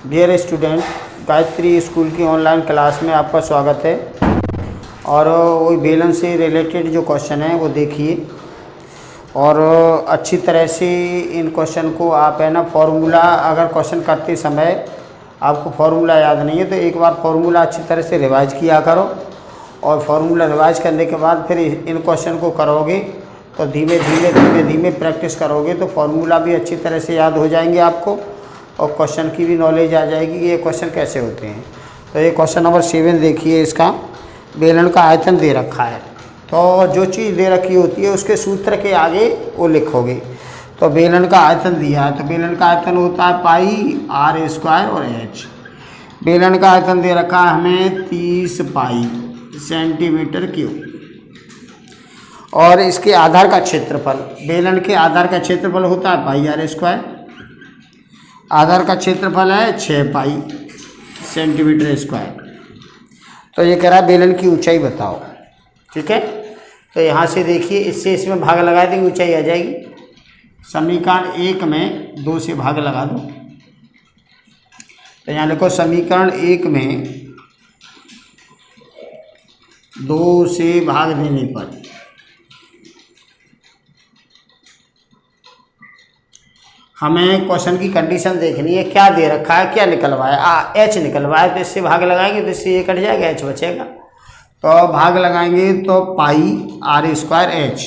Dear student, Gayatri school की online class में आपका स्वागत है। और वही बेलन से रिलेटेड जो क्वेश्चन है वो देखिए और अच्छी तरह से इन क्वेश्चन को आप है ना फॉर्मूला, अगर क्वेश्चन करते समय आपको फार्मूला याद नहीं है तो एक बार फार्मूला अच्छी तरह से रिवाइज किया करो और फार्मूला रिवाइज करने के बाद फिर इन क्वेश्चन को करोगे तो धीमे धीमे प्रैक्टिस करोगे तो फार्मूला भी अच्छी तरह से याद हो जाएंगे आपको और क्वेश्चन की भी नॉलेज आ जाएगी कि ये क्वेश्चन कैसे होते हैं। तो ये क्वेश्चन नंबर 7 देखिए, इसका बेलन का आयतन दे रखा है तो जो चीज़ दे रखी होती है उसके सूत्र के आगे वो लिखोगे। तो बेलन का आयतन दिया है तो बेलन का आयतन होता है पाई r स्क्वायर और h। बेलन का आयतन दे रखा है हमें 30 पाई सेंटीमीटर क्यूब और इसके आधार का क्षेत्रफल, बेलन के आधार का क्षेत्रफल होता है पाई r स्क्वायर। आधार का क्षेत्रफल है 6 पाई सेंटीमीटर स्क्वायर। तो ये कह रहा है बेलन की ऊंचाई बताओ। ठीक है, तो यहाँ से देखिए इससे इसमें भाग लगा देंगे, ऊंचाई आ जाएगी। समीकरण 1 में 2 से भाग लगा दो तो यहाँ लिखो समीकरण 1 में 2 से भाग देने पर हमें क्वेश्चन की कंडीशन देखनी है, क्या दे रखा है, क्या निकलवाया, h निकलवाया तो इससे भाग लगाएंगे तो इससे ये कट जाएगा, h बचेगा। तो भाग लगाएंगे तो पाई r स्क्वायर h,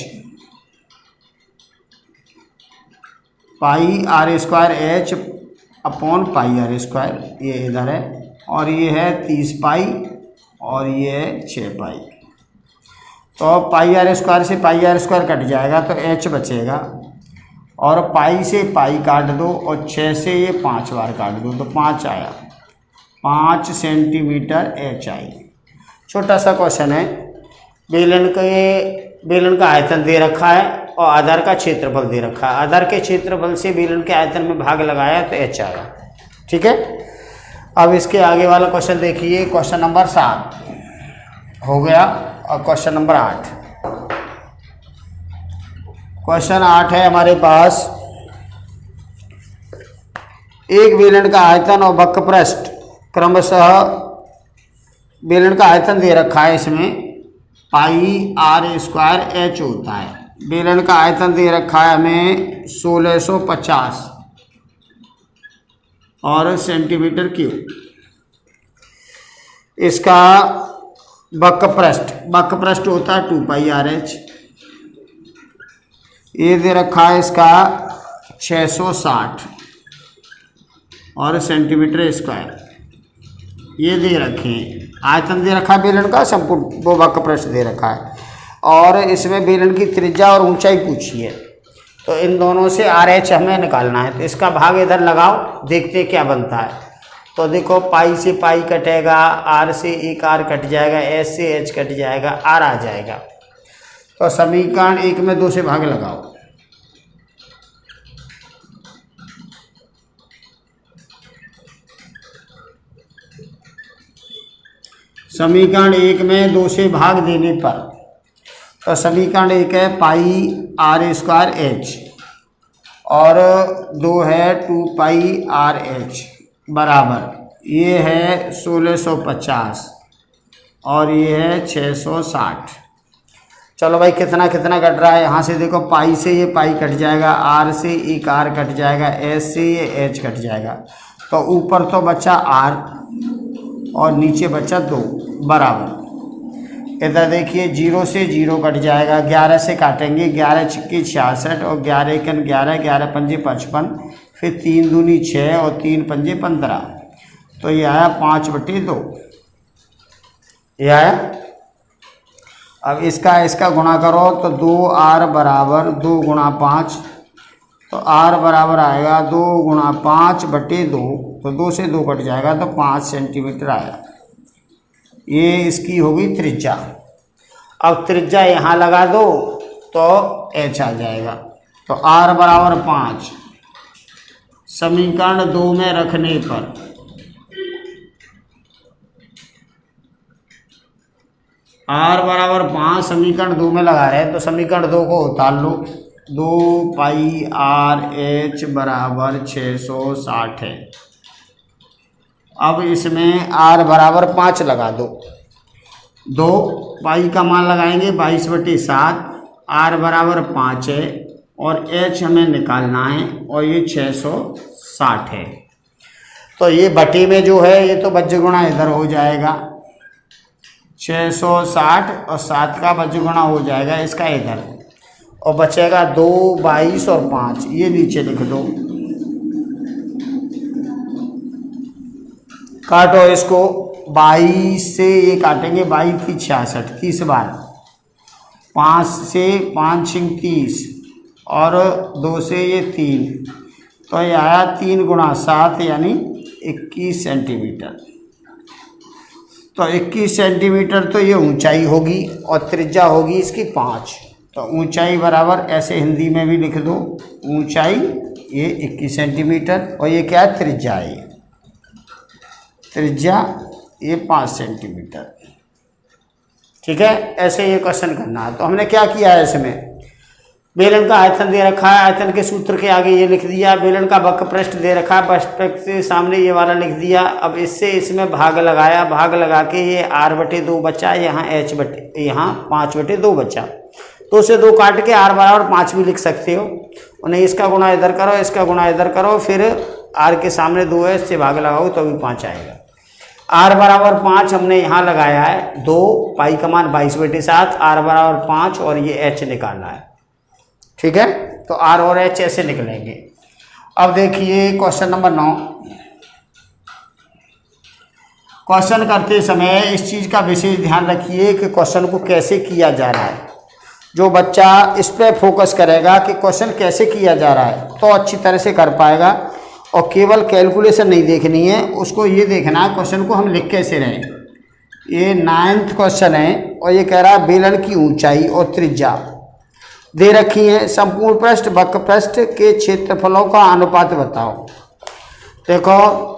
पाई r square h upon pi r square, ये इधर है और ये है 30 पाई और ये है 6 पाई। तो पाई r स्क्वायर से पाई r स्क्वायर कट जाएगा तो h बचेगा और पाई से पाई काट दो और 6 से ये 5 बार काट दो तो 5 आया, 5 सेंटीमीटर h आई। छोटा सा क्वेश्चन है, बेलन का आयतन दे रखा है और आधार का क्षेत्रफल दे रखा है। आधार के क्षेत्रफल से बेलन के आयतन में भाग लगाया तो h आया। ठीक है, अब इसके आगे वाला क्वेश्चन देखिए, क्वेश्चन नंबर 7 हो गया और क्वेश्चन नंबर 8। क्वेश्चन 8 है हमारे पास, एक बेलन का आयतन और वक्रपृष्ठ क्रमशः, बेलन का आयतन दे रखा है इसमें पाई r स्क्वायर h होता है। बेलन का आयतन दे रखा है हमें 1650 और सेंटीमीटर क्यूब। इसका वक्रपृष्ठ होता है 2 पाई r h। ये दे रखा है इसका 660 और सेंटीमीटर स्क्वायर, ये दे रखे हैं। आयतन दे रखा है बेलन का, संपूर्ण वो वक्रपृष्ठ दे रखा है और इसमें बेलन की त्रिज्या और ऊंचाई पूछी है। तो इन दोनों से RH हमें निकालना है तो इसका भाग इधर लगाओ, देखते क्या बनता है। तो देखो पाई से पाई कटेगा, R से एक R कट जाएगा, S से H कट जाएगा, R आ जाएगा। तो समीकरण 1 में 2 से भाग लगाओ। समीकरण 1 में 2 से भाग देने पर तो समीकरण 1 है पाई r स्क्वायर h और 2 है 2 पाई r h बराबर, ये है 1650 और ये है 660। चलो भाई कितना कितना कट रहा है, यहाँ से देखो पाई से ये पाई कट जाएगा, r से एक r कट जाएगा, s से ये h कट जाएगा। तो ऊपर तो बचा r और नीचे बचा 2 बराबर। इधर देखिए 0 से 0 कट जाएगा, 11 से काटेंगे, 11 छिक्के 66 और 11 एकन 11, 11 पंजे 55, फिर 3 दूनी 6 और 3 पंजे 15। तो ये आया 5/2, ये आया। अब इसका गुणा करो तो 2r बराबर 2 गुणा 5, तो r बराबर आएगा 2 गुणा 5/2, तो 2 से 2 कट जाएगा तो 5 सेंटीमीटर आया। ये इसकी होगी त्रिज्या। अब त्रिज्या यहाँ लगा दो तो h आ जाएगा। तो r बराबर 5 समीकरण 2 में रखने पर r बराबर 5 समीकरण 2 में लगा रहे हैं तो समीकरण 2 को उतार लो। 2 पाई r h बराबर 660 है। अब इसमें r बराबर 5 लगा दो। 2 पाई का मान लगाएंगे 22/7, r बराबर 5 है और h हमें निकालना है और ये 660 है। तो ये बटे में जो है ये तो बज्र गुणा इधर हो जाएगा 660 और 7 का बज्र गुणा हो जाएगा इसका इधर, और बचेगा 2, 22 और 5, ये नीचे लिख दो। काटो इसको, 22 से ये काटेंगे 22 की 66, 30 बार, 5 से 5 छिंग 30 और 2 से ये 3, तो ये आया 3 गुणा 7 यानी 21 सेंटीमीटर। तो 21 सेंटीमीटर तो ये ऊंचाई होगी और त्रिज्या होगी इसकी 5। तो ऊंचाई बराबर ऐसे हिंदी में भी लिख दो, ऊंचाई ये 21 सेंटीमीटर और ये क्या है त्रिज्या है, त्रिज्या ये 5 सेंटीमीटर। ठीक है, ऐसे ये क्वेश्चन करना है। तो हमने क्या किया है, इसमें बेलन का आयतन दे रखा है, आयतन के सूत्र के आगे ये लिख दिया, बेलन का वक्र पृष्ठ दे रखा है, वक्र के सामने ये वाला लिख दिया। अब इससे इसमें भाग लगाया, भाग लगा के ये r/2 बचा, यहाँ यहाँ 5/2 बचा। तो उसे 2 काट के r बराबर 5 भी लिख सकते हो, उन्हें इसका गुणा इधर करो, इसका गुणा इधर करो, फिर r के सामने 2 है, इससे भाग लगाओ तो भी 5 आएगा। r बराबर 5 हमने यहाँ लगाया है, 2 पाई का मान 22/7, r बराबर 5 और ये h निकालना है। ठीक है, तो r और h ऐसे निकलेंगे। अब देखिए क्वेश्चन नंबर 9। क्वेश्चन करते समय इस चीज़ का विशेष ध्यान रखिए कि क्वेश्चन को कैसे किया जा रहा है। जो बच्चा इस पर फोकस करेगा कि क्वेश्चन कैसे किया जा रहा है तो अच्छी तरह से कर पाएगा, और केवल कैलकुलेशन नहीं देखनी है, उसको ये देखना है क्वेश्चन को हम लिख कैसे रहे। ये 9th क्वेश्चन है और ये कह रहा है बेलन की ऊंचाई और त्रिज्या दे रखी है, संपूर्ण पृष्ठ वक्र पृष्ठ के क्षेत्रफलों का अनुपात बताओ। देखो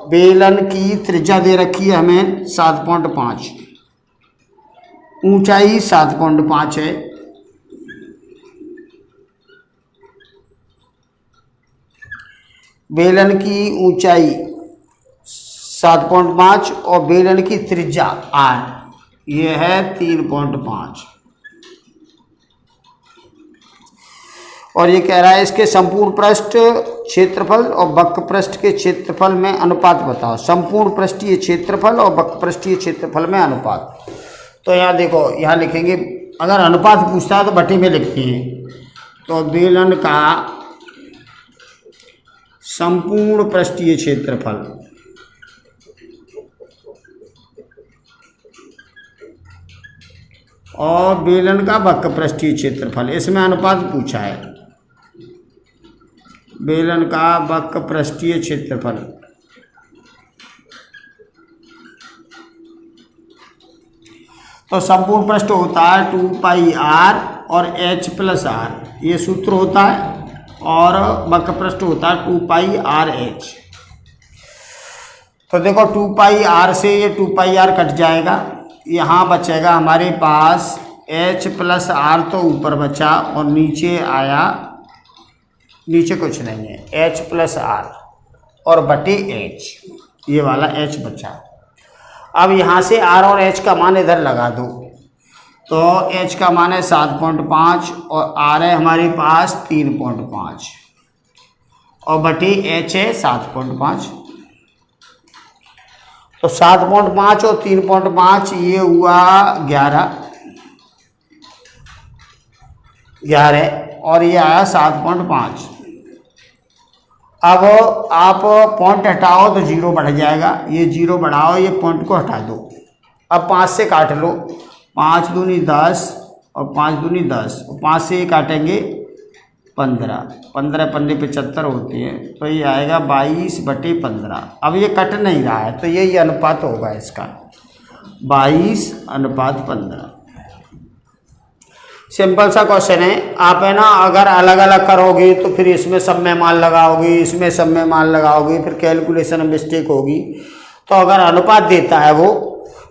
बेलन की त्रिज्या दे रखी है हमें 7.5, ऊंचाई 7.5 है, बेलन की ऊंचाई 7.5 और बेलन की त्रिज्या r ये है 3.5, और ये कह रहा है इसके संपूर्ण पृष्ठ क्षेत्रफल और वक्र पृष्ठ के क्षेत्रफल में अनुपात बताओ। संपूर्ण पृष्ठीय क्षेत्रफल और वक्र पृष्ठीय क्षेत्रफल में अनुपात। तो यहाँ देखो, यहाँ लिखेंगे, अगर अनुपात पूछता है तो बटे में लिखते हैं। तो बेलन का संपूर्ण पृष्ठीय क्षेत्रफल और बेलन का वक्र पृष्ठीय क्षेत्रफल, इसमें अनुपात पूछा है। बेलन का वक्र पृष्ठीय क्षेत्रफल तो संपूर्ण पृष्ठ होता है 2πr और h+r, ये सूत्र होता है, और वक्र पृष्ठ होता है 2πrh। तो देखो 2πr से ये 2πr कट जाएगा, यहाँ बचेगा हमारे पास h+r, तो ऊपर बचा और नीचे आया, नीचे कुछ नहीं है, h+r और बटे h, ये वाला h बचा। अब यहाँ से r और h का मान इधर लगा दो, तो h का मान है 7.5 और r है हमारे पास 3.5 और बटे h है 7.5। तो 7.5 और 3.5 ये हुआ 11 और ये आया 7.5। अब आप पॉइंट हटाओ तो 0 बढ़ जाएगा, ये 0 बढ़ाओ, ये पॉइंट को हटा दो। अब 5 से काट लो, 5 दूनी 10 और 5 दूनी 10, 5 से ये काटेंगे 15, 15 15 75 होते हैं, तो ये आएगा 22/15। अब ये कट नहीं रहा है तो यही अनुपात होगा इसका, 22:15। सिंपल सा क्वेश्चन है। आप है ना अगर अलग अलग करोगे तो फिर इसमें सब में मान लगाओगे, इसमें सब में मान लगाओगे, फिर कैलकुलेशन में मिस्टेक होगी। तो अगर अनुपात देता है वो,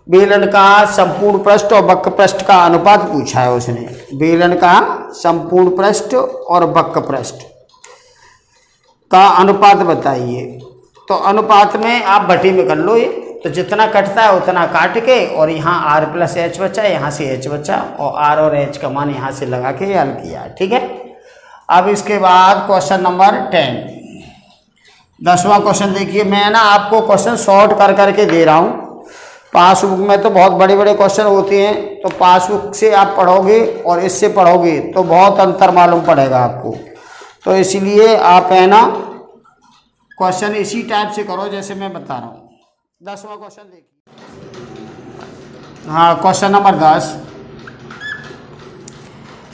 बेलन का संपूर्ण पृष्ठ और वक्र पृष्ठ का अनुपात पूछा है उसने, बेलन का संपूर्ण पृष्ठ और वक्र पृष्ठ का अनुपात बताइए। तो अनुपात में आप भट्टी में कर लो ये, तो जितना कटता है उतना काट के, और यहाँ आर प्लस एच बचा, यहाँ से एच बचा, और आर और एच का मान यहाँ से लगा के हल किया, ठीक है। अब इसके बाद क्वेश्चन नंबर 10, 10वां क्वेश्चन देखिए। मैं ना आपको क्वेश्चन शॉर्ट कर करके दे रहा हूँ, पासबुक में तो बहुत बड़े बड़े क्वेश्चन होते हैं, तो पासबुक से आप पढ़ोगे और इससे पढ़ोगे तो बहुत अंतर मालूम पड़ेगा आपको, तो इसलिए आप है ना क्वेश्चन इसी टाइप से करो जैसे मैं बता रहा हूँ। 10वां क्वेश्चन देखिए। हाँ, क्वेश्चन नंबर 10,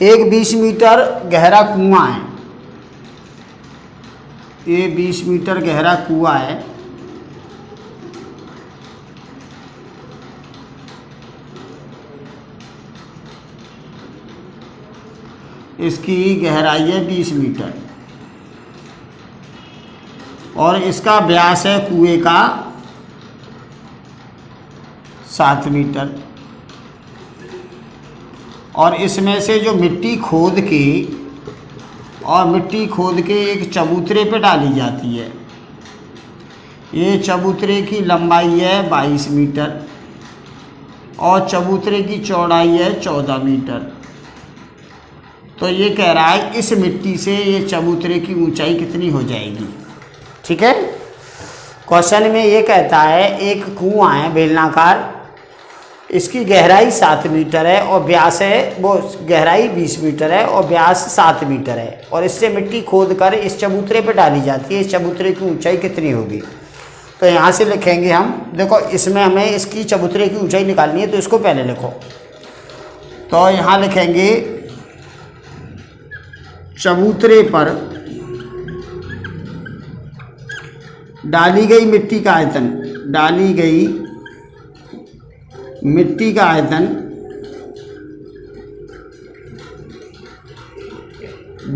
एक 20 मीटर गहरा कुआं है, ये 20 मीटर गहरा कुआं है, इसकी गहराई है 20 मीटर और इसका व्यास है कुएं का 7 मीटर, और इसमें से जो मिट्टी खोद के एक चबूतरे पे डाली जाती है, ये चबूतरे की लंबाई है 22 मीटर और चबूतरे की चौड़ाई है 14 मीटर। तो ये कह रहा है इस मिट्टी से ये चबूतरे की ऊंचाई कितनी हो जाएगी, ठीक है। क्वेश्चन में ये कहता है एक कुआं है बेलनाकार, इसकी गहराई 7 मीटर है और व्यास है, वो गहराई 20 मीटर है और व्यास 7 मीटर है, और इससे मिट्टी खोद कर इस चबूतरे पर डाली जाती है, इस चबूतरे की ऊंचाई कितनी होगी। तो यहाँ से लिखेंगे हम, देखो इसमें हमें इसकी चबूतरे की ऊंचाई निकालनी है, तो इसको पहले लिखो। तो यहाँ लिखेंगे चबूतरे पर डाली गई मिट्टी का आयतन, डाली गई मिट्टी का आयतन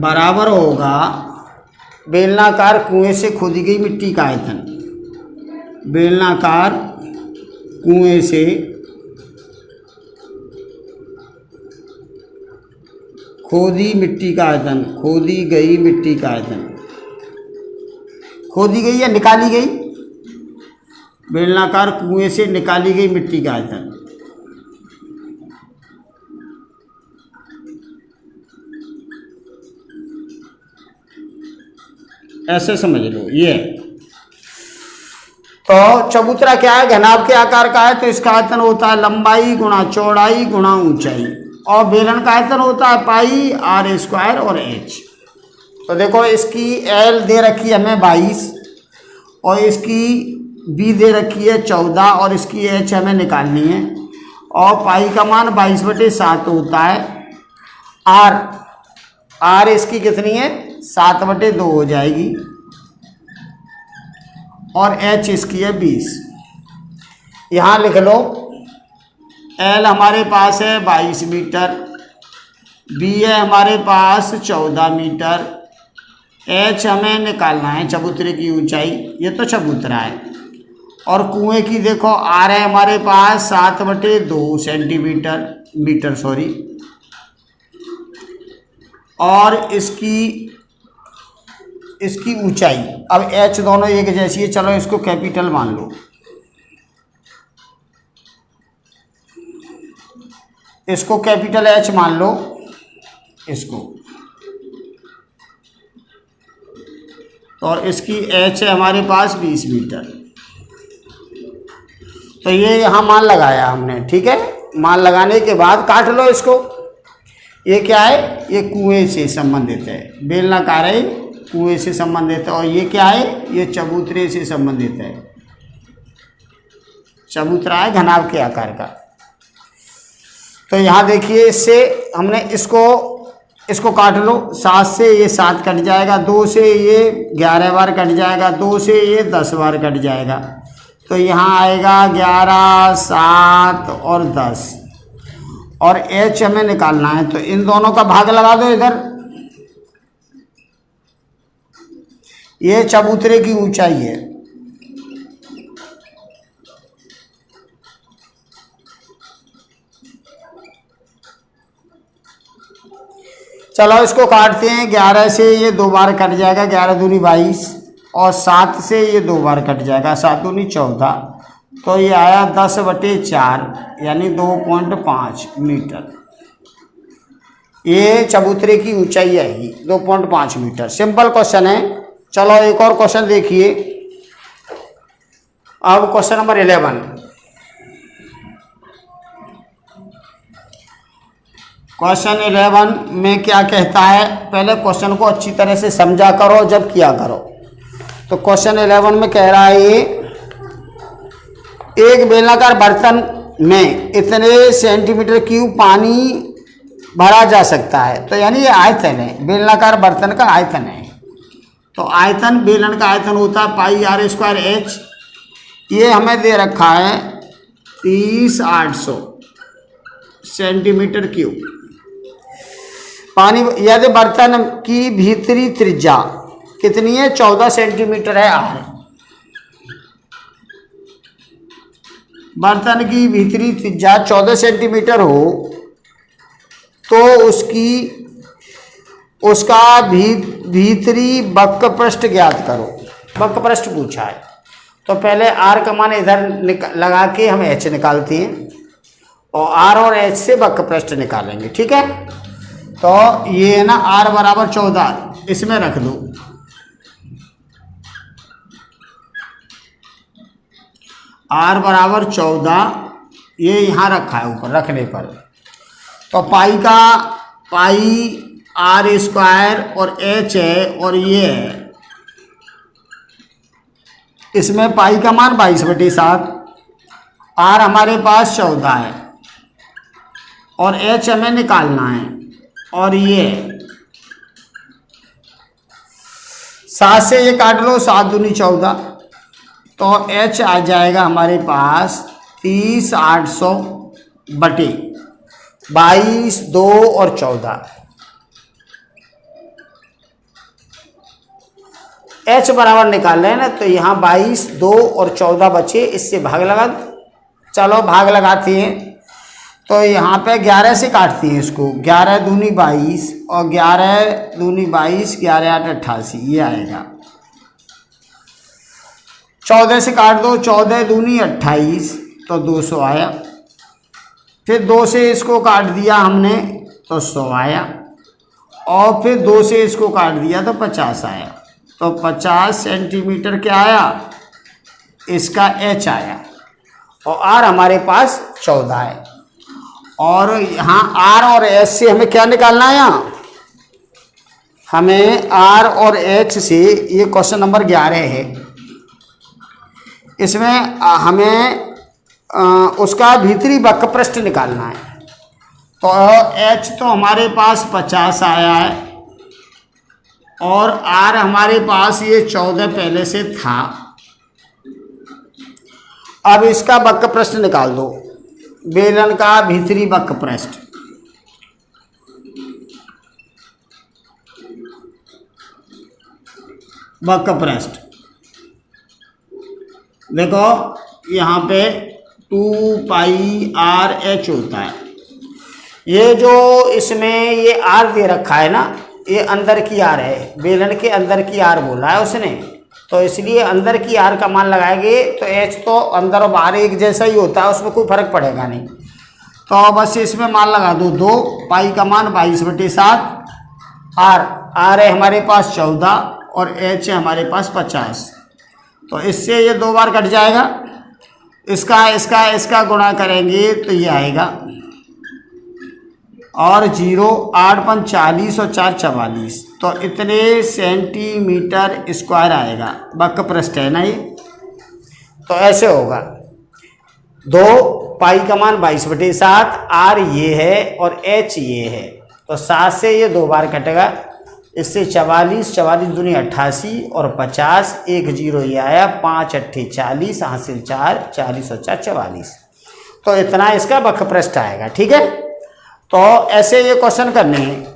बराबर होगा बेलनाकार कुएं से खोदी गई मिट्टी का आयतन, बेलनाकार कुएं से खोदी मिट्टी का आयतन, खोदी गई मिट्टी का आयतन, खोदी गई या निकाली गई, बेलनाकार कुएं से निकाली गई मिट्टी का आयतन। ऐसे समझ लो ये। तो चबूतरा क्या है, घनाभ के आकार का है, तो इसका आयतन होता है लंबाई गुणा चौड़ाई गुणा ऊंचाई, और बेलन का आयतन होता है पाई आर स्क्वायर और एच। तो देखो इसकी एल दे रखी है हमें 22 और इसकी बी दे रखी है 14 और इसकी एच हमें निकालनी है, और पाई का मान 22/7 होता है। आर इसकी कितनी है 7/2 हो जाएगी, और एच इसकी है 20। यहाँ लिख लो एल हमारे पास है 22 मीटर, बी है हमारे पास 14 मीटर, एच हमें निकालना है चबूतरे की ऊंचाई, ये तो चबूतरा है, और कुएं की देखो आर है हमारे पास 7/2 सेंटीमीटर सॉरी, और इसकी ऊंचाई, अब एच दोनों एक जैसी है, चलो इसको कैपिटल मान लो, इसको कैपिटल एच मान लो, इसको, और इसकी एच है हमारे पास 20 मीटर। तो ये यहाँ मान लगाया हमने, ठीक है। मान लगाने के बाद काट लो इसको, ये क्या है, ये कुएं से संबंधित है, बेलनाकार है, कुएं से संबंधित है, और ये क्या है, ये चबूतरे से संबंधित है, चबूतरा है घनाभ के आकार का। तो यहाँ देखिए इससे हमने इसको काट लो, 7 से ये 7 कट जाएगा, 2 से ये 11 बार कट जाएगा, 2 से ये 10 बार कट जाएगा, तो यहाँ आएगा 11, 7 और 10, और एच हमें निकालना है, तो इन दोनों का भाग लगा दो इधर। ये चबूतरे की ऊंचाई है, चलो इसको काटते हैं। 11 से ये 2 बार कट जाएगा, 11 दूनी 22 और 7 से ये 2 बार कट जाएगा, 7 दूनी 14, तो ये आया 10/4 यानी 2.5 मीटर। ये चबूतरे की ऊंचाई आएगी 2.5 मीटर। सिंपल क्वेश्चन है। चलो एक और क्वेश्चन देखिए। अब क्वेश्चन नंबर 11। क्वेश्चन 11 में क्या कहता है, पहले क्वेश्चन को अच्छी तरह से समझा करो जब किया करो। तो क्वेश्चन 11 में कह रहा है एक बेलनाकार बर्तन में इतने सेंटीमीटर क्यूब पानी भरा जा सकता है। तो यानी ये आयतन है, बेलनाकार बर्तन का आयतन है। तो आयतन, बेलन का आयतन होता है πr²h। ये हमें दे रखा है 30,800 सेंटीमीटर क्यूब पानी। यदि बर्तन की भीतरी त्रिज्या कितनी है, 14 सेंटीमीटर है r। बर्तन की भीतरी त्रिज्या 14 सेंटीमीटर हो तो उसका भीतरी वक्र पृष्ठ ज्ञात करो। वक्र पृष्ठ पूछा है तो पहले r का मान इधर लगा के हम h निकालते हैं और r और h से वक्र पृष्ठ निकालेंगे। ठीक है, तो ये है ना r बराबर 14, इसमें रख दो। r बराबर 14, ये यहाँ रखा है ऊपर रखने पर। तो पाई r² और h है और ये है, इसमें पाई का मान 22/7, r हमारे पास 14 है और h हमें निकालना है और ये 7 से ये काट लो, 7 दूनी 14, तो h आ जाएगा हमारे पास 30,800 बटे 22, 2 और 14। h बराबर निकाल रहे हैं ना, तो यहाँ 22, 2 और 14 बचे, इससे भाग लगा दो। चलो भाग लगाते हैं। तो यहाँ पे 11 से काटती हैं इसको, 11 दूनी 22 और 11 दूनी 22, 11 8 88, ये आएगा। 14 से काट दो, 14 दूनी 28, तो 200 आया। फिर 2 से इसको काट दिया हमने तो 100 आया और फिर 2 से इसको काट दिया तो 50 आया। तो 50 सेंटीमीटर क्या आया, इसका h आया और r हमारे पास 14 है। और यहाँ r और h से हमें क्या निकालना है, यहाँ हमें r और h से, ये क्वेश्चन नंबर 11 है, इसमें हमें उसका भीतरी वक्र पृष्ठ निकालना है। तो h तो हमारे पास 50 आया है और r हमारे पास ये 14 पहले से था। अब इसका वक्र पृष्ठ निकाल दो, बेलन का भीतरी वक्र पृष्ठ। वक्र पृष्ठ देखो यहाँ पे 2πr/h होता है। ये जो इसमें ये r दे रखा है ना, ये अंदर की आर है, बेलन के अंदर की आर बोला है उसने, तो इसलिए अंदर की आर का मान लगाएंगे तो h तो अंदर और बाहर एक जैसा ही होता है, उसमें कोई फर्क पड़ेगा नहीं। तो बस इसमें मान लगा दो 2, पाई का मान 22/7, r है हमारे पास 14 और h है हमारे पास 50। तो इससे ये 2 बार कट जाएगा, इसका गुणा करेंगे तो ये आएगा और 0, 8 × 40 और 4 = 44, तो इतने सेंटीमीटर स्क्वायर आएगा। वक्र पृष्ठ है ना ये, तो ऐसे होगा। 2 पाई का मान 22/7, r ये है और h ये है, तो 7 से ये 2 बार कटेगा, इससे 44, 44 दूनी 88 और 50, 1 0 ये आया, 5 8 40, हासिल 4, 40 और 4 44, तो इतना इसका वक्र पृष्ठ आएगा। ठीक है, तो ऐसे ये क्वेश्चन करने हैं।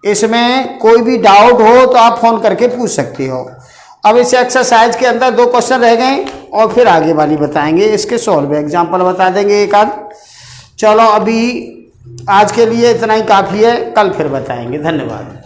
इसमें कोई भी डाउट हो तो आप फ़ोन करके पूछ सकते हो। अब इस एक्सरसाइज के अंदर 2 क्वेश्चन रह गए और फिर आगे वाली बताएंगे, इसके सॉल्व एग्जाम्पल बता देंगे एक आध। चलो अभी आज के लिए इतना ही काफ़ी है, कल फिर बताएंगे। धन्यवाद।